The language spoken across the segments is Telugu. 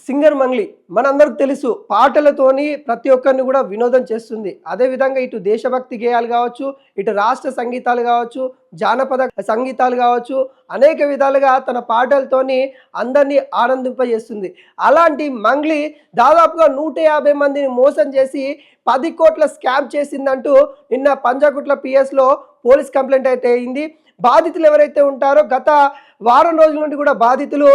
సింగర్ మంగ్లీ మనందరికి తెలుసు పాటలతోని ప్రతి ఒక్కరిని కూడా వినోదం చేస్తుంది. అదేవిధంగా ఇటు దేశభక్తి గేయాలు కావచ్చు, ఇటు రాష్ట్ర సంగీతాలు కావచ్చు, జానపద సంగీతాలు కావచ్చు, అనేక విధాలుగా తన పాటలతోని అందరినీ ఆనందింపజేస్తుంది. అలాంటి మంగ్లీ దాదాపుగా 150 మందిని మోసం చేసి 10 కోట్ల స్కామ్ చేసిందంటూ నిన్న పంజాగుట్ల పిఎస్లో పోలీస్ కంప్లైంట్ అయితే అయింది. బాధితులు ఎవరైతే ఉంటారో గత వారం రోజుల నుండి కూడా బాధితులు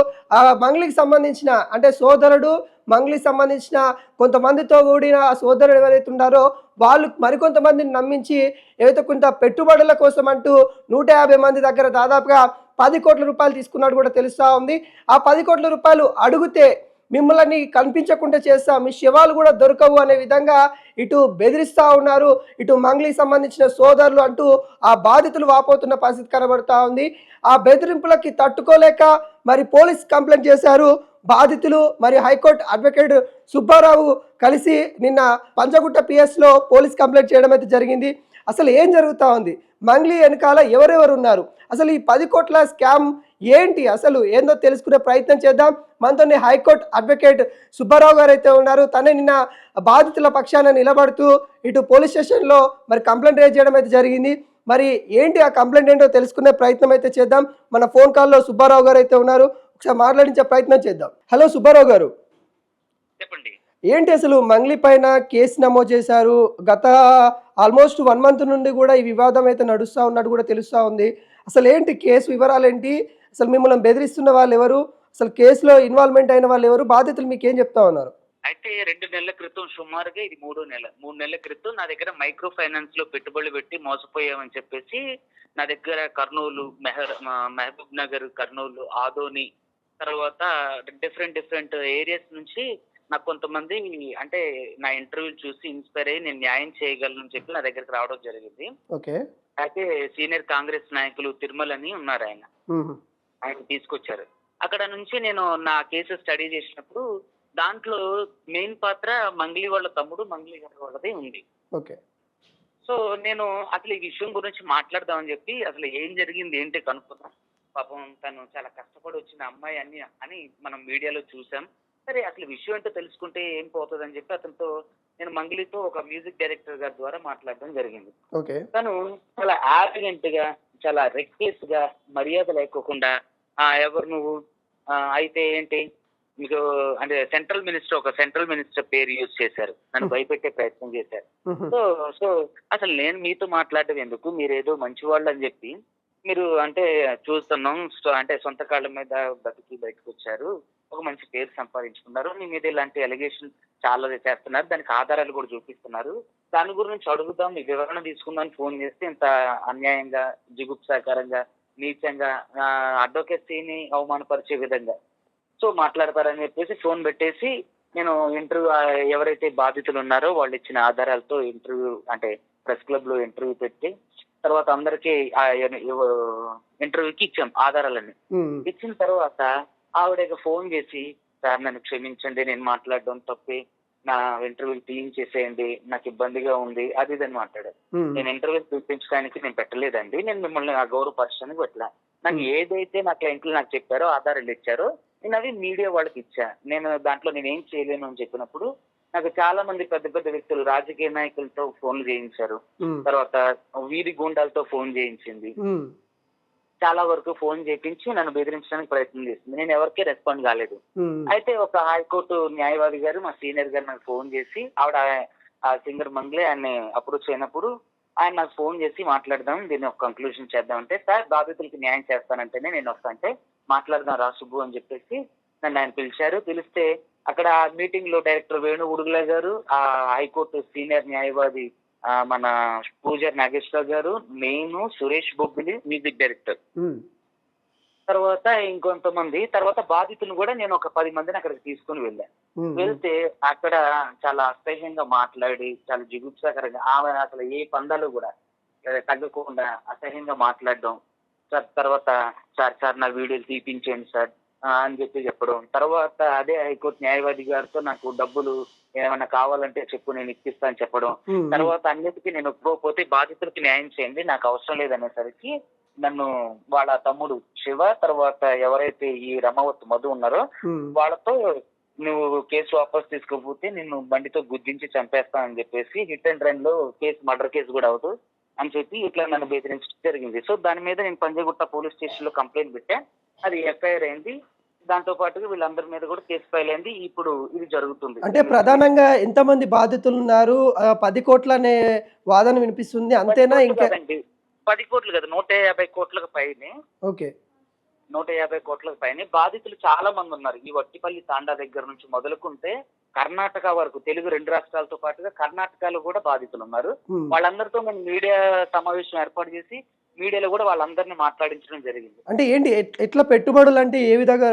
మంగ్లీకి సంబంధించిన అంటే సోదరుడు మంగ్లీకి సంబంధించిన కొంతమందితో కూడిన సోదరుడు ఎవరైతే ఉన్నారో వాళ్ళు మరికొంతమందిని నమ్మించి ఏదైతే కొంత పెట్టుబడుల కోసం అంటూ 150 మంది దగ్గర దాదాపుగా 10 కోట్ల రూపాయలు తీసుకున్నట్టు కూడా తెలుస్తూ ఉంది. ఆ 10 కోట్ల రూపాయలు అడిగితే మిమ్మల్ని కనిపించకుండా చేస్తా, మీ శవాలు కూడా దొరకవు అనే విధంగా ఇటు బెదిరిస్తూ ఉన్నారు. ఇటు మంగ్లీకి సంబంధించిన సోదరులు అంటూ ఆ బాధితులు వాపోతున్న పరిస్థితి కనబడుతూ ఉంది. ఆ బెదిరింపులకి తట్టుకోలేక మరి పోలీస్ కంప్లైంట్ చేశారు బాధితులు. మరి హైకోర్టు అడ్వకేట్ సుబ్బారావు కలిసి నిన్న పంజగుట్ట పిఎస్లో పోలీస్ కంప్లైంట్ చేయడం అయితే జరిగింది. అసలు ఏం జరుగుతూ ఉంది, మంగ్లీ వెనకాల ఎవరెవరు ఉన్నారు, అసలు ఈ 10 కోట్ల స్కామ్ ఏంటి, అసలు ఏందో తెలుసుకునే ప్రయత్నం చేద్దాం. మనతోనే హైకోర్టు అడ్వకేట్ సుబ్బారావు గారు అయితే ఉన్నారు. తనే నిన్న బాధితుల పక్షాన నిలబడుతూ ఇటు పోలీస్ స్టేషన్లో మరి కంప్లైంట్ రేజ్ చేయడం అయితే జరిగింది. మరి ఏంటి ఆ కంప్లైంట్ ఏంటో తెలుసుకునే ప్రయత్నం అయితే చేద్దాం. మన ఫోన్ కాల్లో సుబ్బారావు గారు అయితే ఉన్నారు, ఒకసారి మాట్లాడించే ప్రయత్నం చేద్దాం. హలో సుబ్బారావు గారు, చెప్పండి. ఏంటి అసలు మంగ్లీ పైన కేసు నమోదు చేశారు. గత ఆల్మోస్ట్ 1 మంత్ నుండి కూడా ఈ వివాదం అయితే నడుస్తూ ఉన్నట్టు కూడా తెలుస్తూ ఉంది. అసలు ఏంటి కేసు వివరాలు ఏంటి, అసలు మిమ్మల్ని బెదిరిస్తున్న వాళ్ళు ఎవరు, అసలు కేసులో ఇన్వాల్వ్మెంట్ అయిన వాళ్ళు ఎవరు, బాధితులు మీకు ఏం చెప్తా ఉన్నారు? అయితే 2 నెలల క్రితం సుమారుగా ఇది 3 నెలల క్రితం నా దగ్గర మైక్రో ఫైనాన్స్ లో పెట్టుబడులు పెట్టి మోసపోయామని చెప్పేసి నా దగ్గర కర్నూలు, మహబూబ్ నగర్, కర్నూలు, ఆదోని తర్వాత డిఫరెంట్ ఏరియాస్ నుంచి నాకు కొంతమంది అంటే నా ఇంటర్వ్యూ చూసి ఇన్స్పైర్ అయ్యి నేను న్యాయం చేయగలను చెప్పి నా దగ్గరికి రావడం జరిగింది. ఓకే. అయితే సీనియర్ కాంగ్రెస్ నాయకులు తిరుమల అని ఉన్నారు, ఆయన తీసుకొచ్చారు. అక్కడ నుంచి నేను నా కేసు స్టడీ చేసినప్పుడు దాంట్లో మెయిన్ పాత్ర మంగ్లీ వాళ్ళ తమ్ముడు, మంగ్లీ గారి వాళ్ళది ఉంది. ఓకే. సో నేను అసలు ఈ విషయం గురించి మాట్లాడదామని చెప్పి అసలు ఏం జరిగింది ఏంటి కనుక్కుందాం. పాపం తను చాలా కష్టపడి వచ్చిన అమ్మాయి అని మనం మీడియాలో చూసాం. సరే అసలు విషయం ఏంటో తెలుసుకుంటే ఏం పోతుంది అని చెప్పి అతనితో నేను మంగ్లీతో ఒక మ్యూజిక్ డైరెక్టర్ గారి ద్వారా మాట్లాడడం జరిగింది. ఓకే. తను చాలా యారగెంట్ గా, చాలా రెక్లెస్ గా, మర్యాద లేకోకుండా ఎవరు నువ్వు, అయితే ఏంటి మీకు అంటే ఒక సెంట్రల్ మినిస్టర్ పేరు యూజ్ చేశారు, నన్ను భయపెట్టే ప్రయత్నం చేశారు. సో అసలు నేను మీతో మాట్లాడడం ఎందుకు, మీరేదో మంచి వాళ్ళు అని చెప్పి మీరు అంటే చూస్తున్నాం అంటే సొంత కాళ్ళ మీద బతికి బయటకు వచ్చారు, ఒక మంచి పేరు సంపాదించుకున్నారు, మీ మీద ఇలాంటి అలిగేషన్ చాలా చేస్తున్నారు, దానికి ఆధారాలు కూడా చూపిస్తున్నారు, దాని గురించి అడుగుదాం, మీ వివరణ తీసుకుందాం ఫోన్ చేస్తే ఇంత అన్యాయంగా, జిగుప్సాకరంగా, నీచంగా అడ్వకేసీని అవమానపరిచే విధంగా సో మాట్లాడతారని చెప్పేసి ఫోన్ పెట్టేసి నేను ఇంటర్వ్యూ ఎవరైతే బాధితులు ఉన్నారో వాళ్ళు ఇచ్చిన ఆధారాలతో ఇంటర్వ్యూ అంటే ప్రెస్ క్లబ్ లో ఇంటర్వ్యూ పెట్టి తర్వాత అందరికీ ఇంటర్వ్యూకి ఇచ్చాం ఆధారాలన్నీ. ఇచ్చిన తర్వాత ఆవిడ ఫోన్ చేసి సార్ నన్ను క్షమించండి, నేను మాట్లాడడం తప్పే, నా ఇంటర్వ్యూ క్లీన్ చేసేయండి, నాకు ఇబ్బందిగా ఉంది, అది ఇదని మాట్లాడారు. నేను ఇంటర్వ్యూ చూపించడానికి నేను పెట్టలేదండి, నేను మిమ్మల్ని గౌరవపరచడానికి పెట్టలే, నాకు ఏదైతే నా క్లయింట్లు నాకు చెప్పారో ఆధారాలు ఇచ్చారో నేను అవి మీడియా వాళ్ళకి ఇచ్చా, నేను దాంట్లో నేనేం చేయలేను అని చెప్పినప్పుడు నాకు చాలా మంది పెద్ద పెద్ద వ్యక్తులు, రాజకీయ నాయకులతో ఫోన్లు చేయించారు, తర్వాత వీధి గూండాలతో ఫోన్ చేయించింది, చాలా వరకు ఫోన్ చేయించి నన్ను బెదిరించడానికి ప్రయత్నం చేసింది. నేను ఎవరికీ రెస్పాండ్ కాలేదు. అయితే ఒక హైకోర్టు న్యాయవాది గారు, మా సీనియర్ గారు నాకు ఫోన్ చేసి ఆవిడ ఆ సింగర్ మంగ్లీ ఆయన్ని అప్రోచ్ అయినప్పుడు ఆయన నాకు ఫోన్ చేసి మాట్లాడదాం, దీన్ని ఒక కంక్లూజన్ చేద్దామంటే సార్ బాధితులకి న్యాయం చేస్తానంటేనే నేను వస్తానంటే మాట్లాడదాం రా సుబ్బు అని చెప్పేసి నన్ను ఆయన పిలిచారు. పిలిస్తే అక్కడ మీటింగ్ లో డైరెక్టర్ వేణు ఉడుగుల గారు, ఆ హైకోర్టు సీనియర్ న్యాయవాది మన పూజారి నాగేశ్వరరావు గారు, నేను, సురేష్ బొబ్బిలి మ్యూజిక్ డైరెక్టర్, తర్వాత ఇంకొంతమంది, తర్వాత బాధితులు కూడా నేను ఒక 10 మందిని అక్కడికి తీసుకుని వెళ్ళాను. వెళ్తే అక్కడ చాలా అసహ్యంగా మాట్లాడి, చాలా జిగుప్సాకరంగా ఆమె అసలు ఏ పందాలు కూడా తగ్గకుండా అసహ్యంగా మాట్లాడడం, తర్వాత సార్ నా వీడియోలు తీపించండి సార్ అని చెప్పడం, తర్వాత అదే హైకోర్టు న్యాయవాది గారితో నాకు డబ్బులు ఏమైనా కావాలంటే చెప్పు నేను ఇప్పిస్తా అని చెప్పడం, తర్వాత అన్నిటికీ నేను ఒప్పుకోకపోతే బాధితులకి న్యాయం చేయండి నాకు అవసరం లేదనేసరికి నన్ను వాళ్ళ తమ్ముడు శివ, తర్వాత ఎవరైతే ఈ రమావత్ మధు ఉన్నారో వాళ్ళతో నువ్వు కేసు వాపస్ తీసుకోకపోతే నిన్ను బండితో గుద్దించి చంపేస్తా అని చెప్పేసి హిట్ అండ్ రన్ లో మర్డర్ కేసు కూడా అవుతూ అని చెప్పి ఇట్లా నన్ను బెదిరించడం జరిగింది. సో దాని మీద నేను పంజగుట్ట పోలీస్ స్టేషన్ లో కంప్లైంట్ పెట్టా. అది ఎఫ్ఐఆర్ అయింది. దాంతో పాటుగా వీళ్ళందరి మీద కూడా కేసు ఫైల్ అయింది. ఇప్పుడు ఇది జరుగుతుంది. అంటే ప్రధానంగా ఎంతమంది బాధితులు ఉన్నారు? 10 కోట్ల అనే వాదన వినిపిస్తుంది, అంతేనా? ఇంకా 10 కోట్లు కదా, 150 కోట్లకు పైనే. ఓకే, 150 కోట్లకు పైనే బాధితులు చాలా మంది ఉన్నారు. ఈ వట్టిపల్లి తాండా దగ్గర నుంచి మొదలుకుంటే కర్ణాటక వరకు, తెలుగు 2 రాష్ట్రాలతో పాటుగా కర్ణాటకలో కూడా బాధితులు ఉన్నారు. వాళ్ళందరితో మేము మీడియా సమావేశం ఏర్పాటు చేసి మీడియాలో కూడా వాళ్ళందరినీ మాట్లాడించడం జరిగింది. అంటే ఏంటి, ఎట్లా పెట్టుబడులు, అంటే ఏ విధంగా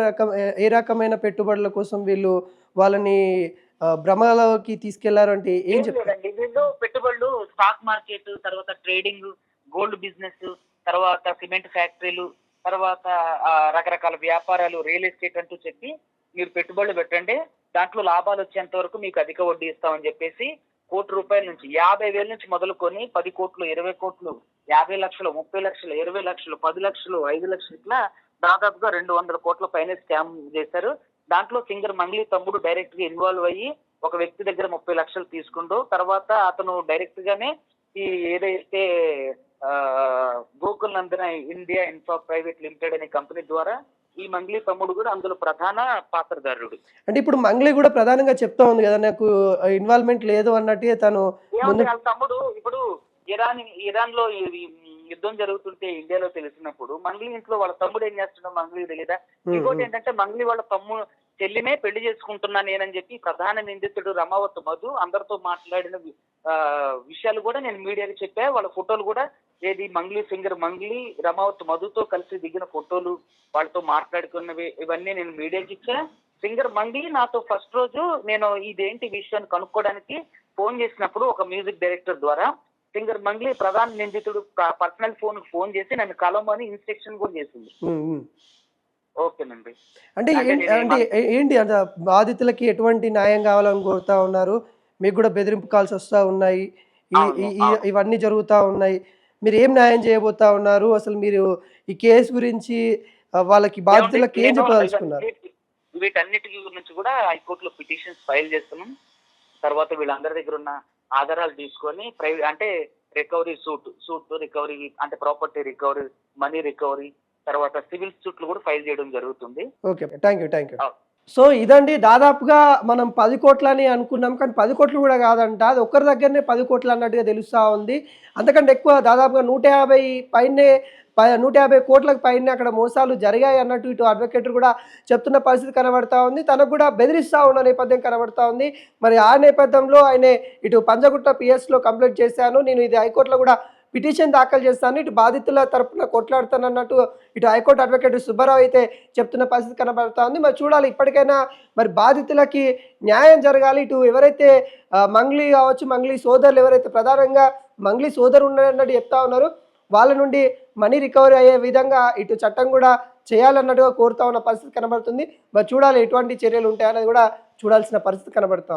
ఏ రకమైన పెట్టుబడుల కోసం వీళ్ళు వాళ్ళని భ్రమలోకి తీసుకెళ్లారు అంటే ఏం చెప్తారు? వీళ్ళు పెట్టుబడులు స్టాక్ మార్కెట్, తర్వాత ట్రేడింగ్, గోల్డ్ బిజినెస్, తర్వాత సిమెంట్ ఫ్యాక్టరీలు, తర్వాత రకరకాల వ్యాపారాలు, రియల్ ఎస్టేట్ అంటూ చెప్పి మీరు పెట్టుబడులు పెట్టండి, దాంట్లో లాభాలు వచ్చేంత వరకు మీకు అధిక వడ్డీ ఇస్తామని చెప్పేసి ₹1,00,00,000 నుంచి 50,000 నుంచి మొదలుకొని 10 కోట్లు, 20 కోట్లు, 50 లక్షలు, 30 లక్షలు, 20 లక్షలు, 10 లక్షలు, 5 లక్షలు, ఇట్లా దాదాపుగా 200 కోట్ల పైన స్కామ్ చేశారు. దాంట్లో సింగర్ మంగ్లీ తమ్ముడు డైరెక్ట్ గా ఇన్వాల్వ్ అయ్యి ఒక వ్యక్తి దగ్గర 30 లక్షలు తీసుకుంటూ, తర్వాత అతను డైరెక్ట్ గానే ఈ ఏదైతే గోకుల్ నందన ఇండియా ఇన్ఫ్రా ప్రైవేట్ లిమిటెడ్ అనే కంపెనీ ద్వారా ఈ మంగ్లీ తమ్ముడు కూడా అందులో ప్రధాన పాత్రధారుడు. అంటే ఇప్పుడు మంగ్లీ కూడా ప్రధానంగా చెప్తా ఉంది కదా, నాకు ఇన్వాల్వ్మెంట్ లేదు అన్నట్టు తను. తమ్ముడు ఇప్పుడు ఇరాన్ లో యుద్ధం జరుగుతుంటే ఇండియాలో తెలిసినప్పుడు మంగ్లీ ఇంట్లో వాళ్ళ తమ్ముడు ఏం చేస్తున్నాడు మంగ్లీ తెలియదా? ఇంకోటి ఏంటంటే మంగ్లీ వాళ్ళ చెల్లినే పెళ్లి చేసుకుంటున్నా నేనని చెప్పి ప్రధాన నిందితుడు రమావత్ మధు అందరితో మాట్లాడిన విషయాలు కూడా నేను మీడియాకి చెప్పా. వాళ్ళ ఫోటోలు కూడా ఏది సింగర్ మంగ్లీ రమావత్ మధుతో కలిసి దిగిన ఫోటోలు, వాళ్ళతో మాట్లాడుకున్నవి, ఇవన్నీ నేను మీడియాకి ఇచ్చా. సింగర్ మంగ్లీ నాతో ఫస్ట్ రోజు నేను ఇదేంటి విషయాన్ని కనుక్కోవడానికి ఫోన్ చేసినప్పుడు ఒక మ్యూజిక్ డైరెక్టర్ ద్వారా సింగర్ మంగ్లీ ప్రధాన నిందితుడు పర్సనల్ ఫోన్ చేసి నన్ను కలవమని ఇన్స్ట్రక్షన్ కూడా చేసింది. ఓకేనండి. అంటే ఏంటి అంత బాధితులకి ఎటువంటి న్యాయం కావాలని కోరుతా ఉన్నారు? మీకు కూడా బెదిరింపు కాల్స్ వస్తూ ఉన్నాయి, ఇవన్నీ జరుగుతూ ఉన్నాయి, మీరు ఏం న్యాయం చేయబోతా ఉన్నారు? అసలు మీరు ఈ కేసు గురించి వాళ్ళకి బాధితులకి ఏం చెప్పదలుచుకున్నారు? వీటన్నిటి గురించి కూడా హైకోర్టులో పిటిషన్స్ ఫైల్ చేస్తున్నాం. తర్వాత వీళ్ళందరి దగ్గర ఉన్న ఆధారాలు తీసుకొని అంటే రికవరీ సూట్ రికవరీ, అంటే ప్రాపర్టీ రికవరీ, మనీ రికవరీ, తర్వాత సివిల్ సూట్లు కూడా ఫైల్ చేయడం జరుగుతుంది. Okay, thank you. సో ఇదండి, దాదాపుగా మనం 10 కోట్లని అనుకున్నాం, కానీ 10 కోట్లు కూడా కాదంట, అది ఒక్కరి దగ్గరనే 10 కోట్లు అన్నట్టుగా తెలుస్తూ ఉంది. అంతకంటే ఎక్కువ, దాదాపుగా 150 కోట్లకు పైన అక్కడ మోసాలు జరిగాయి అన్నట్టు ఇటు అడ్వకేట్ కూడా చెప్తున్న పరిస్థితి కనబడతా ఉంది. తనకు కూడా బెదిరిస్తూ ఉన్న నేపథ్యం కనబడతా ఉంది. మరి ఆ నేపథ్యంలో ఆయన ఇటు పంజగుట్ట పిఎస్లో కంప్లైంట్ చేశాను, నేను ఇది హైకోర్టులో కూడా పిటిషన్ దాఖలు చేస్తాను, ఇటు బాధితుల తరపున కొట్లాడుతానన్నట్టు ఇటు హైకోర్టు అడ్వకేట్ సుబ్బారావు అయితే చెప్తున్న పరిస్థితి కనబడతా ఉంది. మరి చూడాలి, ఇప్పటికైనా మరి బాధితులకి న్యాయం జరగాలి. ఇటు ఎవరైతే మంగ్లీ కావచ్చు, మంగ్లీ సోదరులు ఎవరైతే, ప్రధానంగా మంగ్లీ సోదరు ఉన్నారన్నట్టు చెప్తా ఉన్నారు, వాళ్ళ నుండి మనీ రికవరీ అయ్యే విధంగా ఇటు చట్టం కూడా చేయాలన్నట్టుగా కోరుతా ఉన్న పరిస్థితి కనబడుతుంది. మరి చూడాలి ఎటువంటి చర్యలు ఉంటాయన్నది కూడా చూడాల్సిన పరిస్థితి కనబడతా ఉంది.